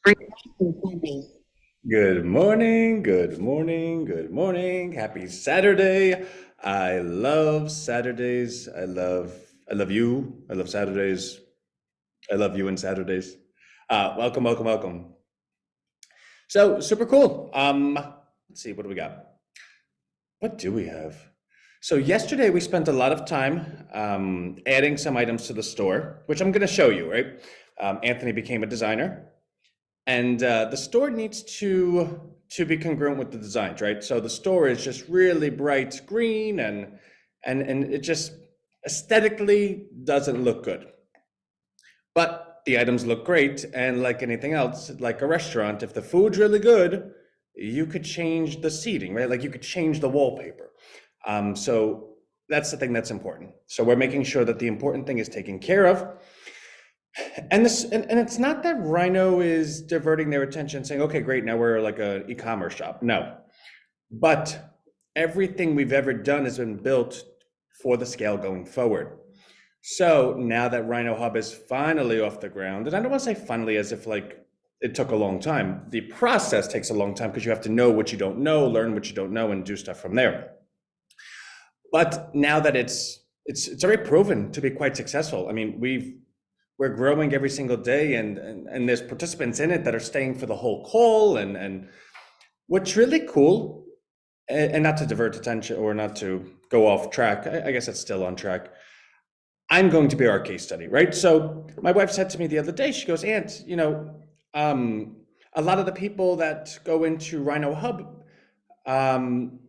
Good morning, good morning, good morning. Happy Saturday. I love Saturdays. I love you. I love Saturdays. I love you and Saturdays. Welcome, welcome, welcome. So super cool. Let's see, what do we got? What do we have? So yesterday we spent a lot of time adding some items to the store, which I'm going to show you, right? Anthony became a designer. And the store needs to be congruent with the designs, right? So the store is just really bright green and it just aesthetically doesn't look good. But the items look great, and like anything else, like a restaurant, if the food's really good, you could change the seating, right? Like you could change the wallpaper. So that's the thing that's important. So we're making sure that the important thing is taken care of. And it's not that Rhino is diverting their attention saying, okay, great, now we're like an e-commerce shop. No. But everything we've ever done has been built for the scale going forward. So now that Rhino Hub is finally off the ground, and I don't want to say finally as if like it took a long time. The process takes a long time because you have to know what you don't know, learn what you don't know, and do stuff from there. But now that it's already proven to be quite successful. I mean, we're growing every single day, and there's participants in it that are staying for the whole call. And what's really cool, and not to divert attention or not to go off track, I guess it's still on track. I'm going to be our case study, right? So my wife said to me the other day, she goes, Aunt, um, a lot of the people that go into Rhino Hub, um,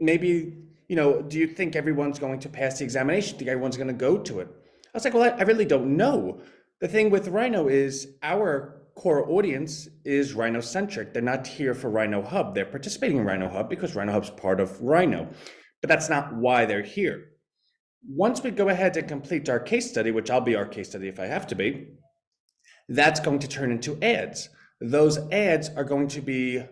maybe, do you think everyone's going to pass the examination? Do you think everyone's going to go to it? I was like, well, I really don't know. The thing with Rhino is our core audience is Rhino centric. They're not here for Rhino Hub. They're participating in Rhino Hub because Rhino Hub's part of Rhino, but that's not why they're here. Once we go ahead and complete our case study, which I'll be our case study if I have to be, that's going to turn into ads. Those ads are going to be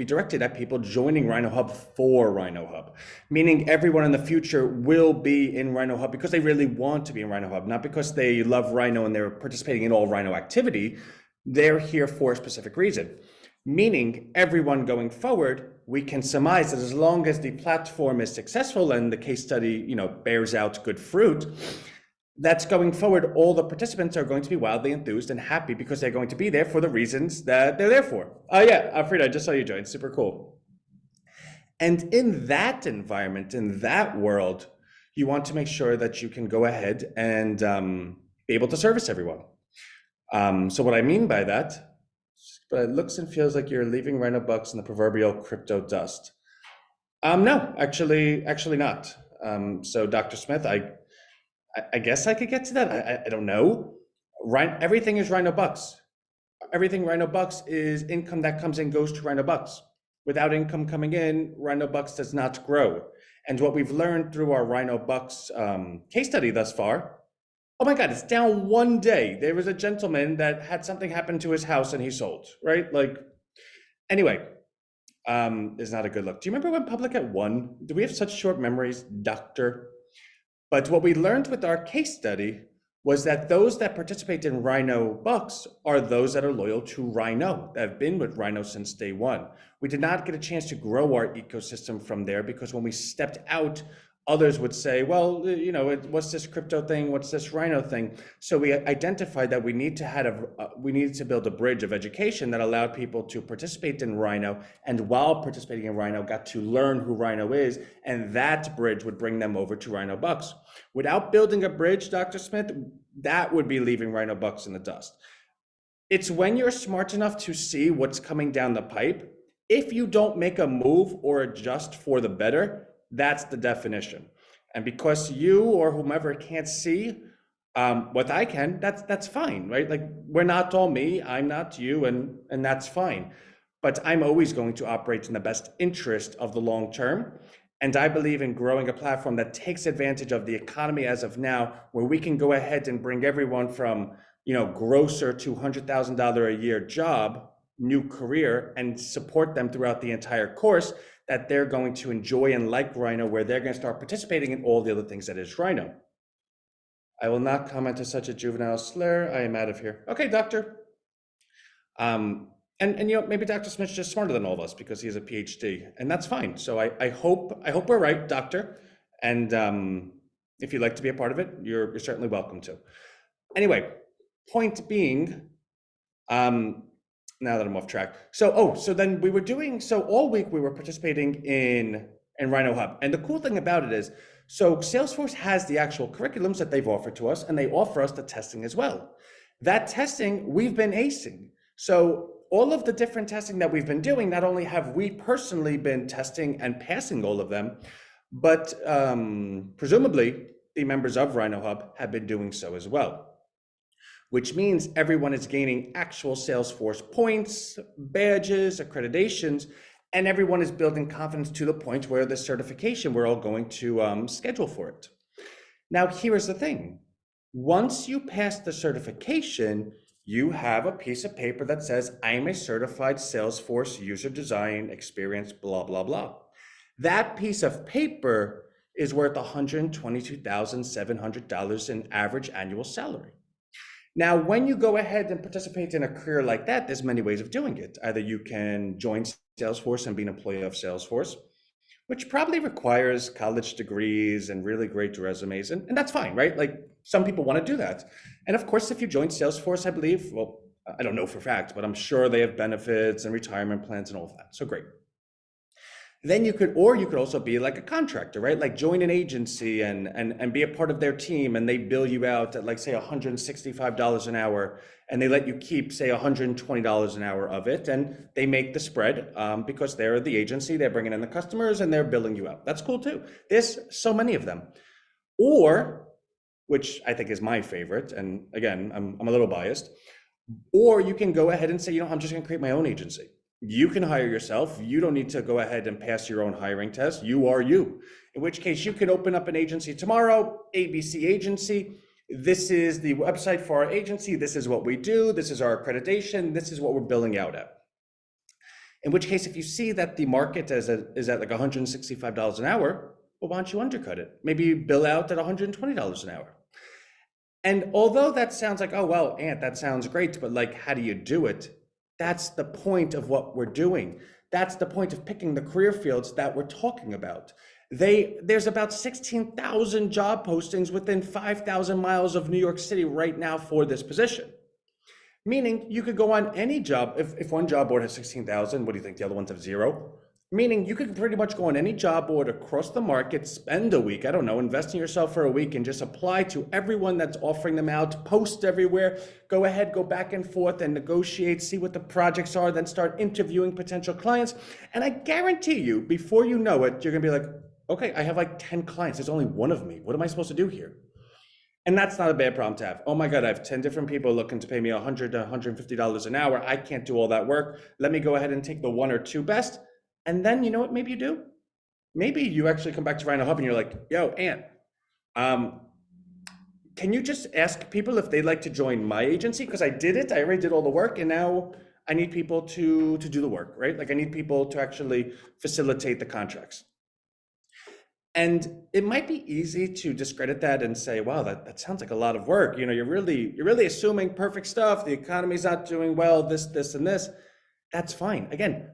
directed at people joining Rhino Hub for Rhino Hub, meaning everyone in the future will be in Rhino Hub because they really want to be in Rhino Hub, not because they love Rhino and they're participating in all Rhino activity. They're here for a specific reason, meaning everyone going forward, we can surmise that as long as the platform is successful and the case study, bears out good fruit, that's going forward, all the participants are going to be wildly enthused and happy because they're going to be there for the reasons that they're there for. Oh yeah, Frida, I just saw you join. Super cool. And in that environment, in that world, you want to make sure that you can go ahead and be able to service everyone. So what I mean by that, but it looks and feels like you're leaving Rhino Bucks in the proverbial crypto dust. No, actually not. So Dr. Smith, I guess I could get to that. I don't know. Everything is Rhino Bucks. Everything Rhino Bucks is income that comes in goes to Rhino Bucks. Without income coming in, Rhino Bucks does not grow. And what we've learned through our Rhino Bucks case study thus far, oh my God, it's down one day. There was a gentleman that had something happen to his house and he sold, right? Like, anyway, is not a good look. Do you remember when Public at one? Do we have such short memories, Doctor? But what we learned with our case study was that those that participate in Rhino Bucks are those that are loyal to Rhino, that have been with Rhino since day one. We did not get a chance to grow our ecosystem from there because when we stepped out, others would say, well, what's this crypto thing? What's this Rhino thing? So we identified that we needed to build a bridge of education that allowed people to participate in Rhino, and while participating in Rhino, got to learn who Rhino is, and that bridge would bring them over to Rhino Bucks. Without building a bridge, Dr. Smith, that would be leaving Rhino Bucks in the dust. It's when you're smart enough to see what's coming down the pipe. If you don't make a move or adjust for the better, that's the definition. And because you or whomever can't see what I can, that's fine, right? Like, we're not all me, I'm not you, and that's fine. But I'm always going to operate in the best interest of the long term. And I believe in growing a platform that takes advantage of the economy as of now, where we can go ahead and bring everyone from, grocer to $100,000 a year job, new career, and support them throughout the entire course, that they're going to enjoy and like Rhino, where they're going to start participating in all the other things that is Rhino. I will not comment to such a juvenile slur. I am out of here. Okay, doctor. And maybe Dr. Smith's just smarter than all of us because he has a PhD, and that's fine. So I hope we're right, Doctor. And if you'd like to be a part of it, you're certainly welcome to. Anyway, point being, now that I'm off track. So then we were doing, so all week we were participating in Rhino Hub. And the cool thing about it is, so Salesforce has the actual curriculums that they've offered to us, and they offer us the testing as well. That testing we've been acing. So all of the different testing that we've been doing, not only have we personally been testing and passing all of them, but presumably the members of Rhino Hub have been doing so as well, which means everyone is gaining actual Salesforce points, badges, accreditations, and everyone is building confidence to the point where the certification, we're all going to schedule for it. Now, here's the thing. Once you pass the certification, you have a piece of paper that says, I'm a certified Salesforce user design experience, blah, blah, blah. That piece of paper is worth $122,700 in average annual salary. Now, when you go ahead and participate in a career like that, there's many ways of doing it. Either you can join Salesforce and be an employee of Salesforce, which probably requires college degrees and really great resumes, and that's fine, right? Like, some people want to do that. And of course, if you join Salesforce, I believe, well, I don't know for a fact, but I'm sure they have benefits and retirement plans and all of that. So great. Then you could also be like a contractor, right? Like join an agency and be a part of their team, and they bill you out at, like, say $165 an hour, and they let you keep, say, $120 an hour of it, and they make the spread because they're the agency, they're bringing in the customers and they're billing you out. That's cool too. There's so many of them. Or, which I think is my favorite, and again, I'm a little biased, or you can go ahead and say, I'm just gonna create my own agency. You can hire yourself. You don't need to go ahead and pass your own hiring test. You are you. In which case, you can open up an agency tomorrow, ABC Agency. This is the website for our agency. This is what we do. This is our accreditation. This is what we're billing out at. In which case, if you see that the market is at like $165 an hour, well, why don't you undercut it? Maybe bill out at $120 an hour. And although that sounds like, oh, well, Ant, that sounds great, but like, how do you do it? That's the point of what we're doing. That's the point of picking the career fields that we're talking about. There's about 16,000 job postings within 5,000 miles of New York City right now for this position. Meaning you could go on any job. If one job board has 16,000, what do you think? The other ones have 0? Meaning you could pretty much go on any job board across the market, spend a week, I don't know, invest in yourself for a week and just apply to everyone that's offering them out, post everywhere, go ahead, go back and forth and negotiate, see what the projects are, then start interviewing potential clients. And I guarantee you, before you know it, you're gonna be like, okay, I have like 10 clients, there's only one of me. What am I supposed to do here? And that's not a bad problem to have. Oh my God, I have 10 different people looking to pay me $100 to $150 an hour. I can't do all that work. Let me go ahead and take the 1 or 2 best. And then, you know what maybe you do? Maybe you actually come back to Rhino Hub and you're like, yo, Ant, can you just ask people if they'd like to join my agency? Because I did it, I already did all the work, and now I need people to do the work, right? Like I need people to actually facilitate the contracts. And it might be easy to discredit that and say, wow, that sounds like a lot of work. You're really assuming perfect stuff. The economy's not doing well, this, and this. That's fine. Again,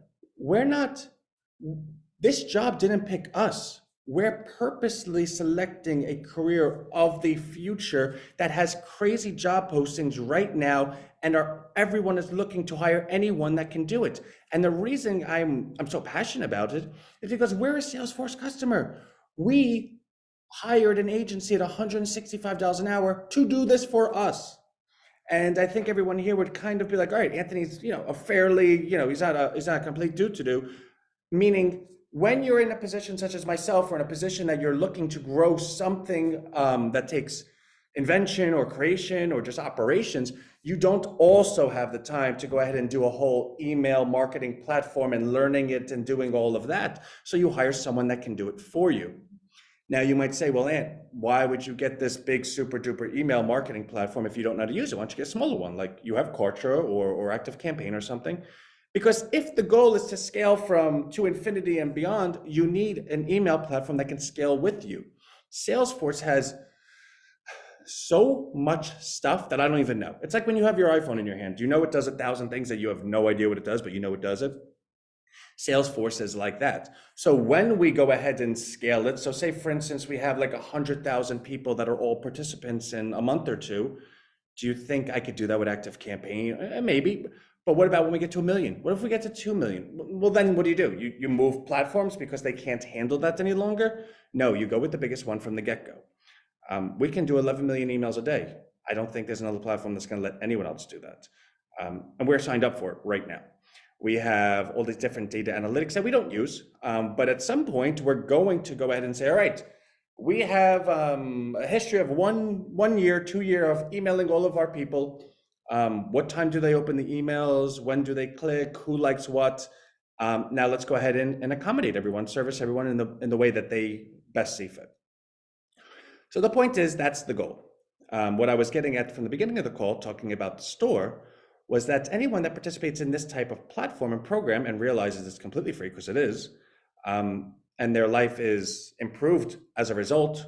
this job didn't pick us. We're purposely selecting a career of the future that has crazy job postings right now, and everyone is looking to hire anyone that can do it. And the reason I'm so passionate about it is because we're a Salesforce customer. We hired an agency at $165 an hour to do this for us. And I think everyone here would kind of be like, all right, Anthony's, a fairly, he's not a complete dude to do. Meaning, when you're in a position such as myself, or in a position that you're looking to grow something that takes invention or creation or just operations, you don't also have the time to go ahead and do a whole email marketing platform and learning it and doing all of that. So you hire someone that can do it for you. Now you might say, well, Ant, why would you get this big super duper email marketing platform if you don't know how to use it? Why don't you get a smaller one? Like you have Kartra or ActiveCampaign or something. Because if the goal is to scale to infinity and beyond, you need an email platform that can scale with you. Salesforce has so much stuff that I don't even know. It's like when you have your iPhone in your hand. Do you know it does 1,000 things that you have no idea what it does, but you know it does it? Salesforce is like that. So when we go ahead and scale it, so say for instance, we have like 100,000 people that are all participants in a month or two. Do you think I could do that with Active Campaign? Maybe. But what about when we get to 1 million? What if we get to 2 million? Well, then what do? You move platforms because they can't handle that any longer? No, you go with the biggest one from the get-go. We can do 11 million emails a day. I don't think there's another platform that's going to let anyone else do that. And we're signed up for it right now. We have all these different data analytics that we don't use, but at some point we're going to go ahead and say, all right, we have a history of one year, 2 year of emailing all of our people. What time do they open the emails? When do they click? Who likes what? Now let's go ahead and accommodate everyone, service everyone in the way that they best see fit. So the point is, that's the goal. What I was getting at from the beginning of the call, talking about the store, was that anyone that participates in this type of platform and program and realizes it's completely free, because it is, and their life is improved as a result,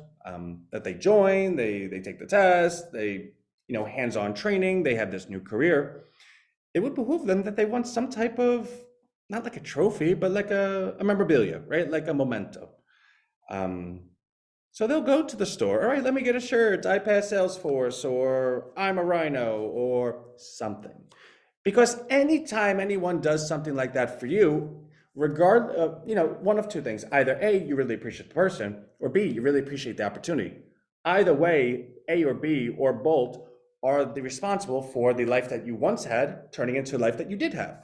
that they join, they take the test, they, hands-on training, they have this new career, it would behoove them that they want some type of, not like a trophy, but like a memorabilia, right? Like a memento. So they'll go to the store. All right, let me get a shirt. I pass Salesforce, or I'm a Rhino, or something. Because anytime anyone does something like that for you, one of two things: either A, you really appreciate the person, or B, you really appreciate the opportunity. Either way, A or B or both are the responsible for the life that you once had turning into a life that you did have.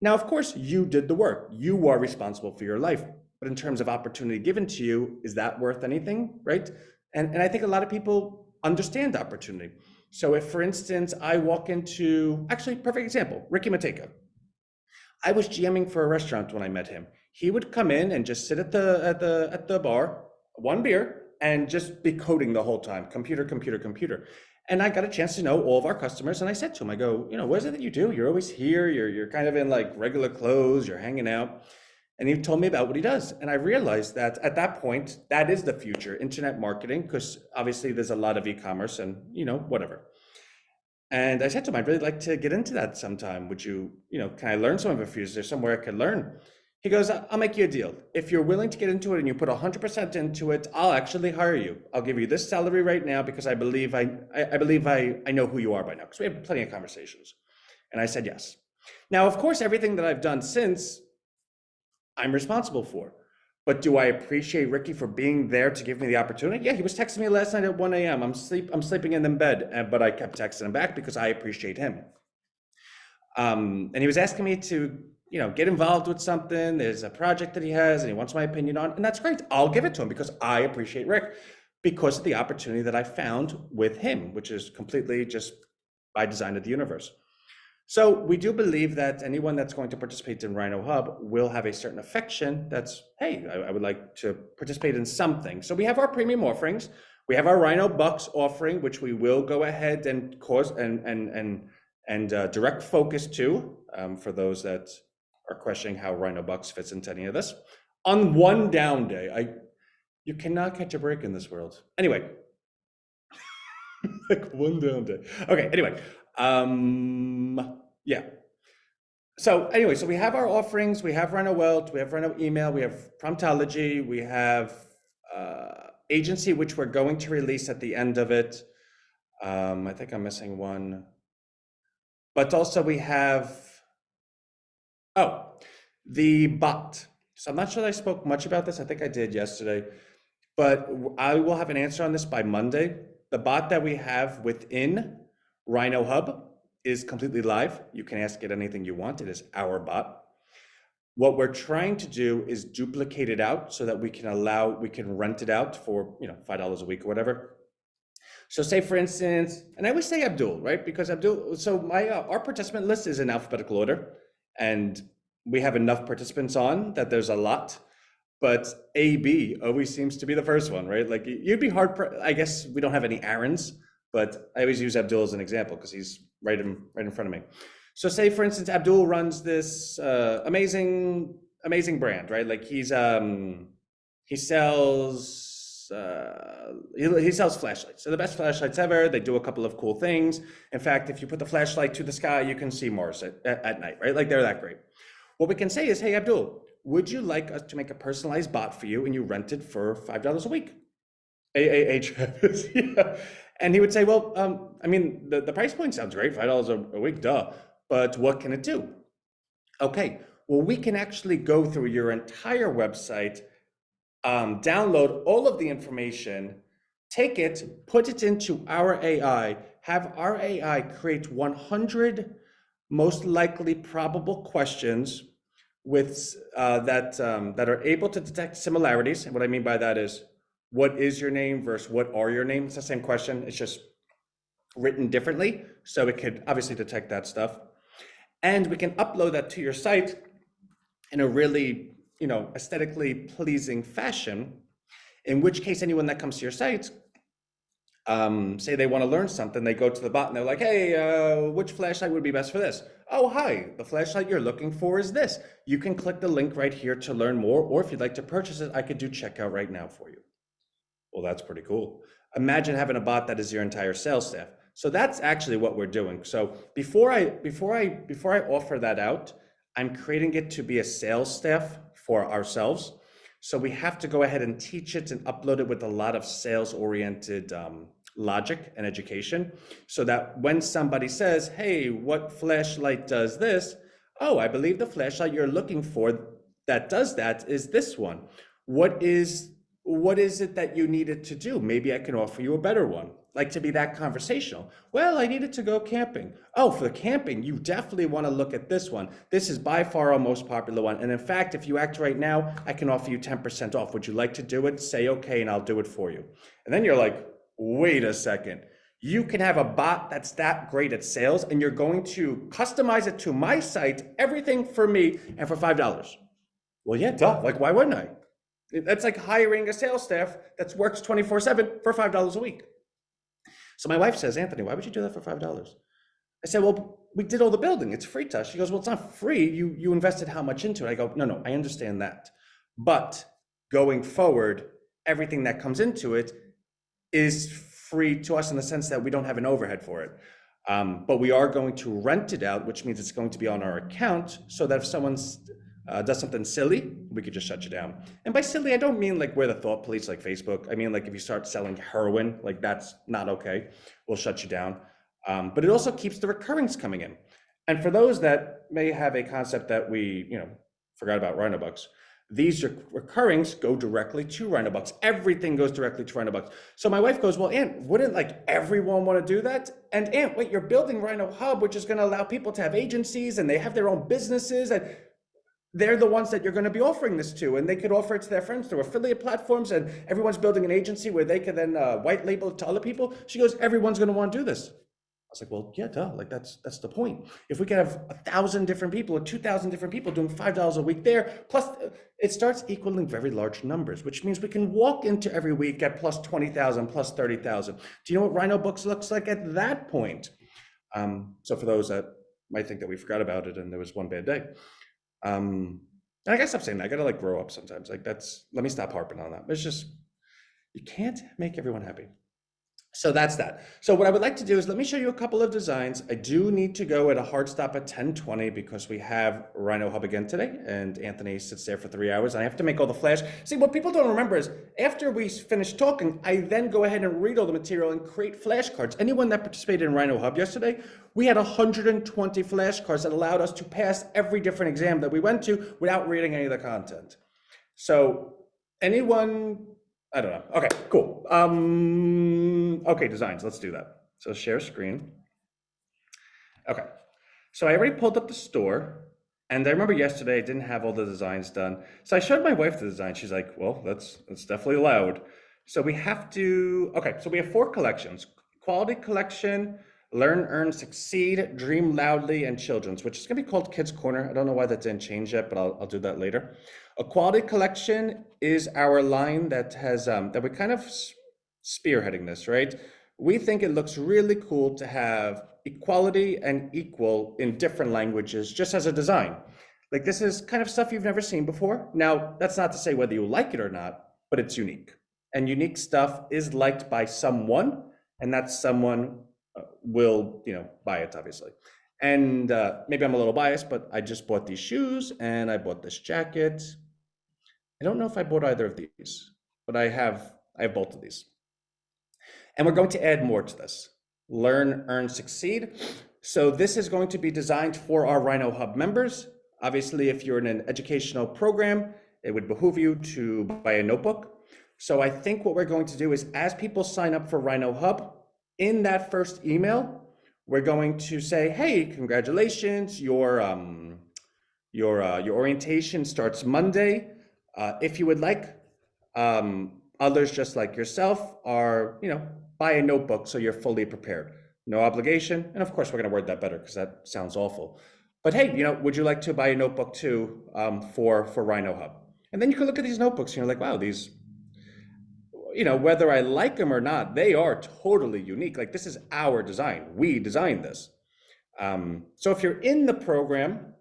Now, of course, you did the work. You are responsible for your life. But in terms of opportunity given to you, is that worth anything, right? And I think a lot of people understand opportunity. So if, for instance, I walk into, actually, perfect example, Ricky Mateka. I was GMing for a restaurant when I met him. He would come in and just sit at the bar, one beer, and just be coding the whole time, computer, computer, computer. And I got a chance to know all of our customers, and I said to him, I go, what is it that you do? You're always here, you're kind of in like regular clothes, you're hanging out. And he told me about what he does. And I realized that at that point, that is the future, internet marketing, because obviously there's a lot of e-commerce and, whatever. And I said to him, I'd really like to get into that sometime. Would you, can I learn some of it for you? Is there somewhere I could learn? He goes, I'll make you a deal. If you're willing to get into it and you put 100% into it, I'll actually hire you. I'll give you this salary right now because I believe I know who you are by now, because we have plenty of conversations. And I said yes. Now, of course, everything that I've done since, I'm responsible for. But do I appreciate Ricky for being there to give me the opportunity? Yeah, he was texting me last night at 1 a.m. I'm sleeping in the bed, but I kept texting him back because I appreciate him. And he was asking me to, get involved with something. There's a project that he has and he wants my opinion on, and that's great. I'll give it to him because I appreciate Rick because of the opportunity that I found with him, which is completely just by design of the universe. So we do believe that anyone that's going to participate in Rhino Hub will have a certain affection that's, hey, I would like to participate in something. So we have our premium offerings. We have our Rhino Bucks offering, which we will go ahead and cause and direct focus to for those that are questioning how Rhino Bucks fits into any of this. On one down day, you cannot catch a break in this world. Anyway, like one down day. Okay, anyway. Yeah. So anyway, so we have our offerings, we have Rhino Wealth, we have Rhino Email, we have Promptology, we have Agency, which we're going to release at the end of it. I think I'm missing one. But also we have, the bot. So I'm not sure that I spoke much about this. I think I did yesterday, but I will have an answer on this by Monday. The bot that we have within Rhino Hub is completely live. You can ask it anything you want. It is our bot. What we're trying to do is duplicate it out so that we can rent it out for $5 a week or whatever. So say for instance, and I always say Abdul, right? Because Abdul, so our participant list is in alphabetical order, and we have enough participants on that there's a lot. But AB always seems to be the first one, right? Like you'd be I guess we don't have any Aarons, but I always use Abdul as an example because he's right in front of me. So say for instance, Abdul runs this amazing brand, right? Like he sells he sells flashlights. So the best flashlights ever. They do a couple of cool things. In fact, if you put the flashlight to the sky, you can see Mars at night, right? Like they're that great. What we can say is, hey, Abdul, would you like us to make a personalized bot for you and you rent it for $5 a week? Travis, yeah. And he would say, well, I mean, the price point sounds great, $5 a week, duh. But what can it do? Okay, well, we can actually go through your entire website, download all of the information, take it, put it into our AI, have our AI create 100 most likely probable questions with that are able to detect similarities. And what I mean by that is, what is your name versus what are your name? It's the same question. It's just written differently. So it could obviously detect that stuff. And we can upload that to your site in a really, aesthetically pleasing fashion, in which case anyone that comes to your site, say they want to learn something, they go to the bot and they're like, hey, which flashlight would be best for this? Oh, hi, the flashlight you're looking for is this. You can click the link right here to learn more, or if you'd like to purchase it, I could do checkout right now for you. Well, that's pretty cool. Imagine having a bot that is your entire sales staff. So that's actually what we're doing. So before I offer that out, I'm creating it to be a sales staff for ourselves. So we have to go ahead and teach it and upload it with a lot of sales-oriented logic and education, so that when somebody says, hey, what flashlight does this? Oh, I believe the flashlight you're looking for that does that is this one. What is it that you needed to do? Maybe I can offer you a better one. Like, to be that conversational. Well, I needed to go camping. Oh, for the camping, you definitely want to look at this one. This is by far our most popular one. And in fact, if you act right now, I can offer you 10% off. Would you like to do it? Say okay, and I'll do it for you. And then you're like, wait a second. You can have a bot that's that great at sales, and you're going to customize it to my site, everything for me, and for $5. Well, yeah, duh. Like, why wouldn't I? That's like hiring a sales staff that works 24/7 for $5 a week. So my wife says, Anthony, why would you do that for $5? I said, well, we did all the building. It's free to us. She goes, well, it's not free. You invested how much into it? I go, no, I understand that. But going forward, everything that comes into it is free to us in the sense that we don't have an overhead for it. But we are going to rent it out, which means it's going to be on our account, so that if someone does something silly, we could just shut you down. And by silly, I don't mean like we're the thought police like Facebook. I mean, like if you start selling heroin, like that's not okay. We'll shut you down. But it also keeps the recurrings coming in. And for those that may have a concept that we, forgot about Rhino Bucks, these recurrings go directly to Rhino Bucks. Everything goes directly to Rhino Bucks. So my wife goes, well, Aunt, wouldn't like everyone want to do that? And Aunt, wait, you're building Rhino Hub, which is going to allow people to have agencies and they have their own businesses, and they're the ones that you're going to be offering this to, and they could offer it to their friends through affiliate platforms, and everyone's building an agency where they can then white label it to other people. She goes, everyone's going to want to do this. I was like, well, yeah, duh. Like that's the point. If we could have 1,000 different people or 2,000 different people doing $5 a week there, plus it starts equaling very large numbers, which means we can walk into every week at plus 20,000, plus 30,000. Do you know what Rhino Books looks like at that point? So for those that might think that we forgot about it and there was one bad day, and I gotta stop saying that. I gotta like grow up sometimes. Like let me stop harping on that. It's just, you can't make everyone happy. So that's that. So what I would like to do is let me show you a couple of designs. I do need to go at a hard stop at 10:20 because we have Rhino Hub again today, and Anthony sits there for 3 hours. I have to make all the flash. See, what people don't remember is after we finish talking, I then go ahead and read all the material and create flashcards. Anyone that participated in Rhino Hub yesterday, we had 120 flashcards that allowed us to pass every different exam that we went to without reading any of the content. So anyone, I don't know. Okay, cool. Okay, designs, let's do that. So share screen. Okay, so I already pulled up the store, and I remember yesterday I didn't have all the designs done. So I showed my wife the design. She's like, well, that's definitely allowed. So we have to, okay, so we have 4 collections: Quality Collection, Learn, Earn, Succeed, Dream Loudly, and Children's, which is gonna be called Kids Corner. I don't know why that didn't change yet, but I'll do that later. A Quality Collection is our line that has, that we kind of spearheading this, right? We think it looks really cool to have equality and equal in different languages just as a design. Like, this is kind of stuff you've never seen before. Now, that's not to say whether you like it or not, but it's unique. and unique stuff is liked by someone, and that someone will, buy it, obviously. And maybe I'm a little biased, but I just bought these shoes and I bought this jacket. I don't know if I bought either of these, but I have both of these. And we're going to add more to this. Learn, earn, succeed. So this is going to be designed for our Rhino Hub members. Obviously, if you're in an educational program, it would behoove you to buy a notebook. So I think what we're going to do is, as people sign up for Rhino Hub, in that first email, we're going to say, hey, congratulations, your orientation starts Monday. If you would like, others just like yourself are, buy a notebook so you're fully prepared. No obligation. And of course, we're going to word that better because that sounds awful. But hey, would you like to buy a notebook too, for Rhino Hub? And then you can look at these notebooks and you're like, wow, these, whether I like them or not, they are totally unique. Like, this is our design. We designed this. So if you're in the program,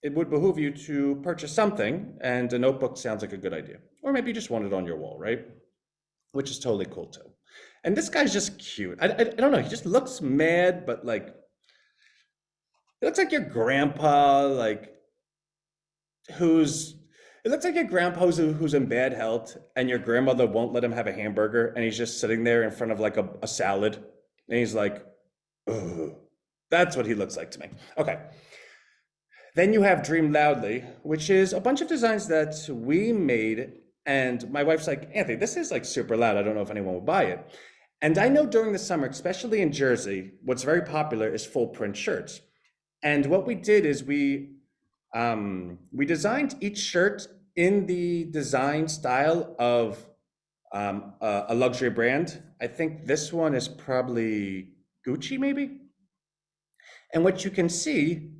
it would behoove you to purchase something, and a notebook sounds like a good idea. Or maybe you just want it on your wall, right? Which is totally cool too. And this guy's just cute. I don't know, he just looks mad, but like, it looks like your grandpa, like, it looks like your grandpa who's in bad health, and your grandmother won't let him have a hamburger, and he's just sitting there in front of like a salad, and he's like, ugh. That's what he looks like to me. Okay. Then you have Dream Loudly, which is a bunch of designs that we made. And my wife's like, Anthony, this is like super loud. I don't know if anyone will buy it. And I know during the summer, especially in Jersey, what's very popular is full print shirts. And what we did is we designed each shirt in the design style of a luxury brand. I think this one is probably Gucci, maybe. And what you can see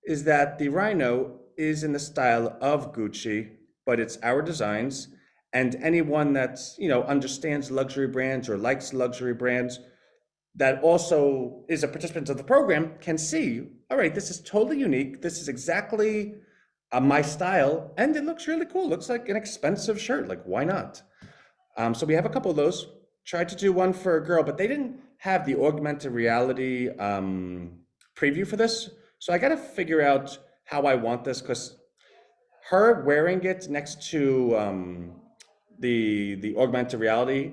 is that the Rhino is in the style of Gucci, but it's our designs. And anyone that's, understands luxury brands or likes luxury brands that also is a participant of the program can see, all right, this is totally unique. This is exactly my style, and it looks really cool. It looks like an expensive shirt. Like, why not? So we have a couple of those. Tried to do one for a girl, but they didn't have the augmented reality preview for this. So I got to figure out how I want this, because her wearing it next to the augmented reality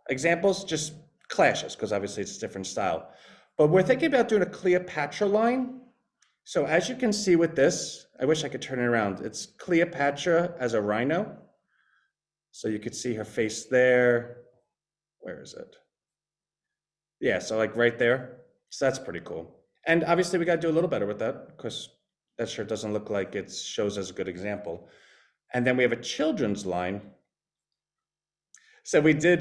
examples just clashes, because obviously it's a different style. But we're thinking about doing a Cleopatra line. So as you can see with this, I wish I could turn it around. It's Cleopatra as a rhino. So you could see her face there. Where is it? Yeah, so like right there. So that's pretty cool. And obviously we got to do a little better with that, because that shirt doesn't look like it shows as a good example. And then we have a children's line. So we did,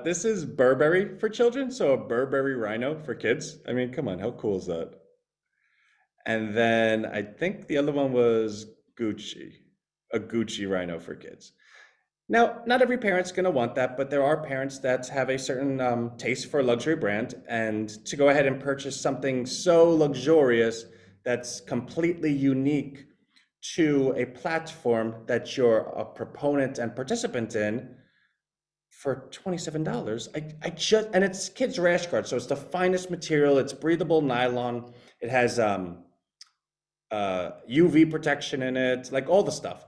this is Burberry for children, so a Burberry Rhino for kids. I mean, come on, how cool is that? And then I think the other one was Gucci, a Gucci Rhino for kids. Now, not every parent's going to want that, but there are parents that have a certain taste for a luxury brand, and to go ahead and purchase something so luxurious that's completely unique to a platform that you're a proponent and participant in for $27. And it's kids rash guard, so it's the finest material. It's breathable nylon. It has UV protection in it, like all the stuff.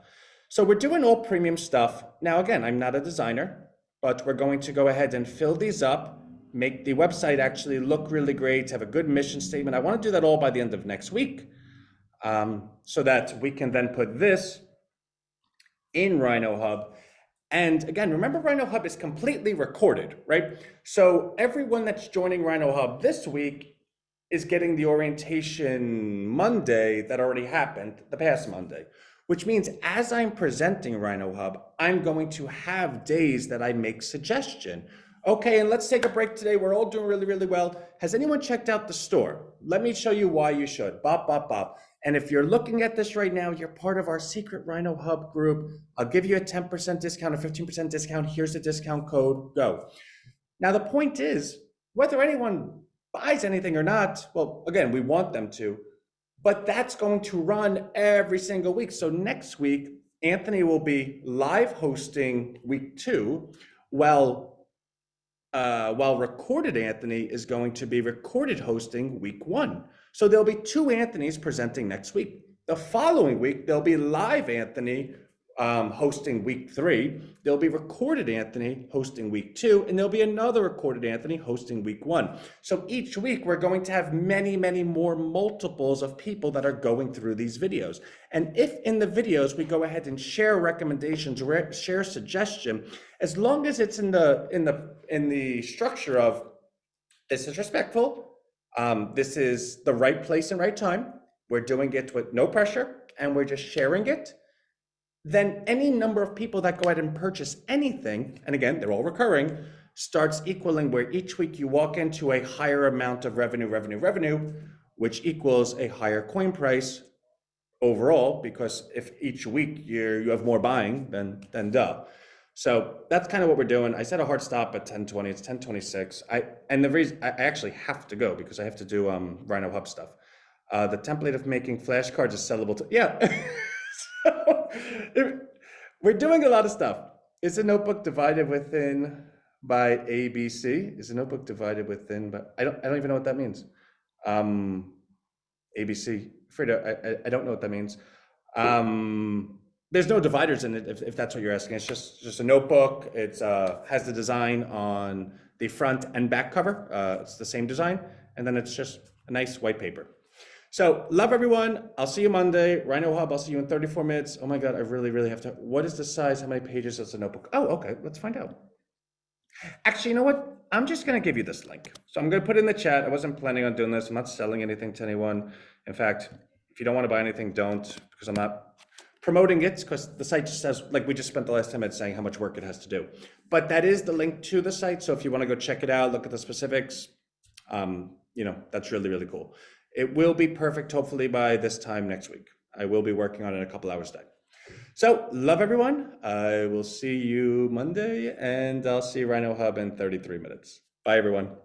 So we're doing all premium stuff. Now, again, I'm not a designer, but we're going to go ahead and fill these up, make the website actually look really great, have a good mission statement. I want to do that all by the end of next week, so that we can then put this in Rhino Hub. And again, remember, Rhino Hub is completely recorded, right? So everyone that's joining Rhino Hub this week is getting the orientation Monday that already happened, the past Monday. Which means as I'm presenting Rhino Hub, I'm going to have days that I make suggestion. Okay, and let's take a break today. We're all doing really, really well. Has anyone checked out the store? Let me show you why you should. Bop, bop, bop. And if you're looking at this right now, you're part of our secret Rhino Hub group. I'll give you a 10% discount or 15% discount. Here's the discount code, go. Now, the point is, whether anyone buys anything or not, well, again, we want them to, but that's going to run every single week. So next week, Anthony will be live hosting week 2, while recorded Anthony is going to be recorded hosting week 1. So there'll be 2 Anthonys presenting next week. The following week, there'll be live Anthony hosting week 3. There'll be recorded Anthony hosting week 2, and there'll be another recorded Anthony hosting week 1. So each week we're going to have many, many more multiples of people that are going through these videos. And if in the videos we go ahead and share recommendations, share suggestion, as long as it's in the structure of this is respectful, this is the right place and right time, we're doing it with no pressure, and we're just sharing it, then any number of people that go ahead and purchase anything, and again, they're all recurring, starts equaling where each week you walk into a higher amount of revenue, which equals a higher coin price overall, because if each week you have more buying, then duh. So that's kind of what we're doing. I set a hard stop at 10:20. It's 10:26. And the reason I actually have to go because I have to do Rhino Hub stuff. The template of making flashcards is sellable to, yeah. So, we're doing a lot of stuff. Is a notebook divided within by ABC? Is a notebook divided within by, I don't even know what that means. ABC, Frida, I don't know what that means. There's no dividers in it, if that's what you're asking. It's just a notebook. It's has the design on the front and back cover. It's the same design, and then it's just a nice white paper. So love everyone. I'll see you Monday. Rhino Hub, I'll see you in 34 minutes. Oh my God, I really have to. What is the size? How many pages is the notebook? Oh, okay, let's find out. Actually, you know what? I'm just gonna give you this link. So I'm gonna put it in the chat. I wasn't planning on doing this. I'm not selling anything to anyone. In fact, if you don't want to buy anything, don't, because I'm not promoting it, because the site just says, like we just spent the last 10 minutes saying how much work it has to do. But that is the link to the site. So if you want to go check it out, look at the specifics, that's really cool. It will be perfect, hopefully, by this time next week. I will be working on it in a couple hours' time. So, love everyone. I will see you Monday, and I'll see Rhino Hub in 33 minutes. Bye, everyone.